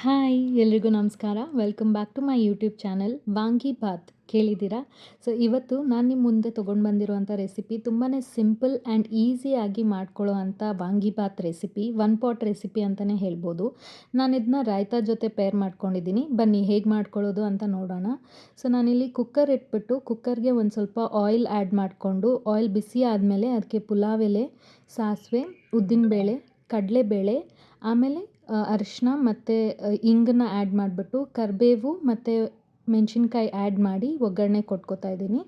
Hi ಎಲ್ರಿಗೂ ನಮಸ್ಕಾರ. Welcome back to my YouTube channel vangibath ಕೇಳಿದ್ದೀರಾ? ಸೊ ಇವತ್ತು ನಾನು ನಿಮ್ಮ ಮುಂದೆ ತೊಗೊಂಡು ಬಂದಿರುವಂಥ ರೆಸಿಪಿ ತುಂಬಾ ಸಿಂಪಲ್ ಆ್ಯಂಡ್ ಈಸಿಯಾಗಿ ಮಾಡ್ಕೊಳ್ಳೋ ಅಂಥ vangibath recipe, one pot recipe ಅಂತಲೇ ಹೇಳ್ಬೋದು. ನಾನು ಇದನ್ನ ರಾಯ್ತಾ ಜೊತೆ ಪೇರ್ ಮಾಡ್ಕೊಂಡಿದ್ದೀನಿ. ಬನ್ನಿ ಹೇಗೆ ಮಾಡ್ಕೊಳ್ಳೋದು ಅಂತ ನೋಡೋಣ. ಸೊ ನಾನಿಲ್ಲಿ ಕುಕ್ಕರ್ ಇಟ್ಬಿಟ್ಟು ಕುಕ್ಕರ್ಗೆ ಒಂದು ಸ್ವಲ್ಪ ಆಯಿಲ್ ಆ್ಯಡ್ ಮಾಡಿಕೊಂಡು, ಆಯಿಲ್ ಬಿಸಿ ಆದಮೇಲೆ ಅದಕ್ಕೆ ಪುಲಾವ್ ಎಲೆ, ಸಾಸಿವೆ, ಉದ್ದಿನಬೇಳೆ, ಕಡಲೆಬೇಳೆ, ಆಮೇಲೆ ಅರಿಶಿನ ಮತ್ತು ಇಂಗನ್ನ ಆ್ಯಡ್ ಮಾಡಿಬಿಟ್ಟು ಕರಿಬೇವು ಮತ್ತು ಮೆಣಸಿನ್ಕಾಯಿ ಆ್ಯಡ್ ಮಾಡಿ ಒಗ್ಗರಣೆ ಕೊಟ್ಕೋತಾ ಇದ್ದೀನಿ.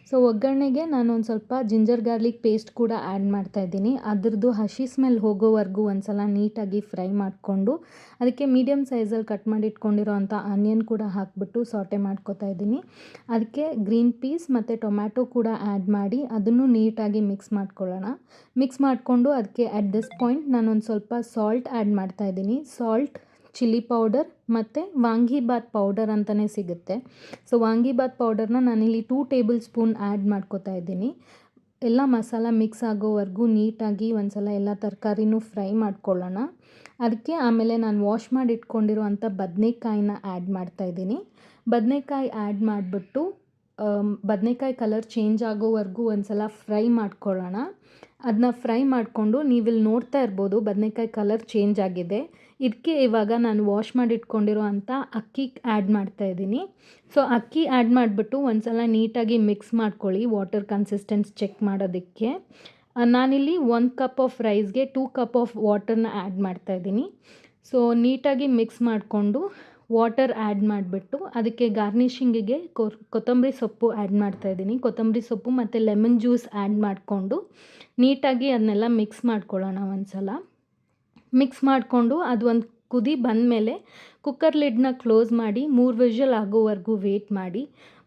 ಸೊ ಒಗ್ಗರಣೆಗೆ ನಾನು ಒಂದು ಸ್ವಲ್ಪ ಜಿಂಜರ್ ಗಾರ್ಲಿಕ್ ಪೇಸ್ಟ್ ಕೂಡ ಆ್ಯಡ್ ಮಾಡ್ತಾಯಿದ್ದೀನಿ. ಅದ್ರದ್ದು ಹಸಿ ಸ್ಮೆಲ್ ಹೋಗೋವರೆಗೂ ಒಂದು ಸಲ ನೀಟಾಗಿ ಫ್ರೈ ಮಾಡಿಕೊಂಡು ಅದಕ್ಕೆ ಮೀಡಿಯಮ್ ಸೈಜಲ್ಲಿ ಕಟ್ ಮಾಡಿ ಇಟ್ಕೊಂಡಿರೋ ಅಂಥ ಆನಿಯನ್ ಕೂಡ ಹಾಕಿಬಿಟ್ಟು ಸಾಟೆ ಮಾಡ್ಕೋತಾ ಇದ್ದೀನಿ. ಅದಕ್ಕೆ ಗ್ರೀನ್ ಪೀಸ್ ಮತ್ತು ಟೊಮ್ಯಾಟೊ ಕೂಡ ಆ್ಯಡ್ ಮಾಡಿ ಅದನ್ನು ನೀಟಾಗಿ ಮಿಕ್ಸ್ ಮಾಡ್ಕೊಳ್ಳೋಣ. ಮಿಕ್ಸ್ ಮಾಡಿಕೊಂಡು ಅದಕ್ಕೆ ಅಟ್ ದಿಸ್ ಪಾಯಿಂಟ್ ನಾನೊಂದು ಸ್ವಲ್ಪ ಸಾಲ್ಟ್ ಆ್ಯಡ್ ಮಾಡ್ತಾಯಿದ್ದೀನಿ. ಸಾಲ್ಟ್, ಚಿಲ್ಲಿ ಪೌಡರ್ ಮತ್ತು ವಾಂಗಿಬಾತ್ ಪೌಡರ್ ಅಂತಲೇ ಸಿಗುತ್ತೆ. ಸೊ ವಾಂಗಿಬಾತ್ ಪೌಡರ್ನ ನಾನಿಲ್ಲಿ 2 ಟೇಬಲ್ ಸ್ಪೂನ್ ಆ್ಯಡ್ ಮಾಡ್ಕೋತಾ ಇದ್ದೀನಿ. ಎಲ್ಲ ಮಸಾಲ ಮಿಕ್ಸ್ ಆಗೋವರೆಗೂ ನೀಟಾಗಿ ಒಂದು ಸಲ ಎಲ್ಲ ತರಕಾರಿನೂ ಫ್ರೈ ಮಾಡ್ಕೊಳ್ಳೋಣ. ಅದಕ್ಕೆ ಆಮೇಲೆ ನಾನು ವಾಶ್ ಮಾಡಿ ಇಟ್ಕೊಂಡಿರುವಂಥ ಬದನೆಕಾಯಿನ ಆ್ಯಡ್ ಮಾಡ್ತಾಯಿದ್ದೀನಿ. ಬದನೆಕಾಯಿ ಆ್ಯಡ್ ಮಾಡಿಬಿಟ್ಟು ಬದನೆಕಾಯಿ ಕಲರ್ ಚೇಂಜ್ ಆಗೋವರೆಗೂ ಒಂದು ಸಲ ಫ್ರೈ ಮಾಡ್ಕೊಳ್ಳೋಣ. ಅದನ್ನ ಫ್ರೈ ಮಾಡಿಕೊಂಡು ನೀವಿಲ್ಲಿ ನೋಡ್ತಾ ಇರ್ಬೋದು ಬದನೆಕಾಯಿ ಕಲರ್ ಚೇಂಜ್ ಆಗಿದೆ. ಇದಕ್ಕೆ ಇವಾಗ ನಾನು ವಾಶ್ ಮಾಡಿ ಇಟ್ಕೊಂಡಿರೋ ಅಂಥ ಅಕ್ಕಿ ಆ್ಯಡ್ ಮಾಡ್ತಾಯಿದ್ದೀನಿ. ಸೊ ಅಕ್ಕಿ ಆ್ಯಡ್ ಮಾಡಿಬಿಟ್ಟು ಒಂದು ಸಲ ನೀಟಾಗಿ ಮಿಕ್ಸ್ ಮಾಡ್ಕೊಳ್ಳಿ ವಾಟರ್ ಕನ್ಸಿಸ್ಟೆನ್ಸ್ ಚೆಕ್ ಮಾಡೋದಕ್ಕೆ. ನಾನಿಲ್ಲಿ 1 ಕಪ್ ಆಫ್ ರೈಸ್ಗೆ 2 ಕಪ್ ಆಫ್ ವಾಟರ್ನ ಆ್ಯಡ್ ಮಾಡ್ತಾಯಿದ್ದೀನಿ. ಸೊ ನೀಟಾಗಿ ಮಿಕ್ಸ್ ಮಾಡಿಕೊಂಡು ವಾಟರ್ ಆ್ಯಡ್ ಮಾಡಿಬಿಟ್ಟು ಅದಕ್ಕೆ ಗಾರ್ನಿಷಿಂಗಿಗೆ ಕೊತ್ತಂಬರಿ ಸೊಪ್ಪು ಆ್ಯಡ್ ಮಾಡ್ತಾಯಿದ್ದೀನಿ. ಕೊತ್ತಂಬರಿ ಸೊಪ್ಪು ಮತ್ತು ಲೆಮನ್ ಜ್ಯೂಸ್ ಆ್ಯಡ್ ಮಾಡಿಕೊಂಡು ನೀಟಾಗಿ ಅದನ್ನೆಲ್ಲ ಮಿಕ್ಸ್ ಮಾಡ್ಕೊಳ್ಳೋಣ. ಒಂದು ಸಲ ಮಿಕ್ಸ್ ಮಾಡಿಕೊಂಡು ಅದು ಒಂದು ಕುದಿ ಬಂದಮೇಲೆ ಕುಕ್ಕರ್ ಲಿಡ್ನ ಕ್ಲೋಸ್ ಮಾಡಿ 3 ವಿಷಲ್ ಆಗೋವರೆಗೂ ವೇಟ್ ಮಾಡಿ.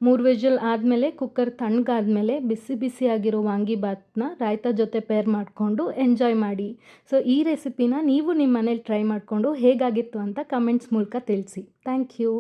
3 ವಿಷಲ್ ಆದಮೇಲೆ ಕುಕ್ಕರ್ ತಣ್ಣಗಾದ್ಮೇಲೆ ಬಿಸಿ ಬಿಸಿಯಾಗಿರೋ ವಾಂಗಿಬಾತ್ನ ರಾಯ್ತಾ ಜೊತೆ ಪೇರ್ ಮಾಡಿಕೊಂಡು ಎಂಜಾಯ್ ಮಾಡಿ. ಸೊ ಈ ರೆಸಿಪಿನ ನೀವು ನಿಮ್ಮ ಮನೇಲಿ ಟ್ರೈ ಮಾಡಿಕೊಂಡು ಹೇಗಾಗಿತ್ತು ಅಂತ ಕಮೆಂಟ್ಸ್ ಮೂಲಕ ತಿಳಿಸಿ. Thank you.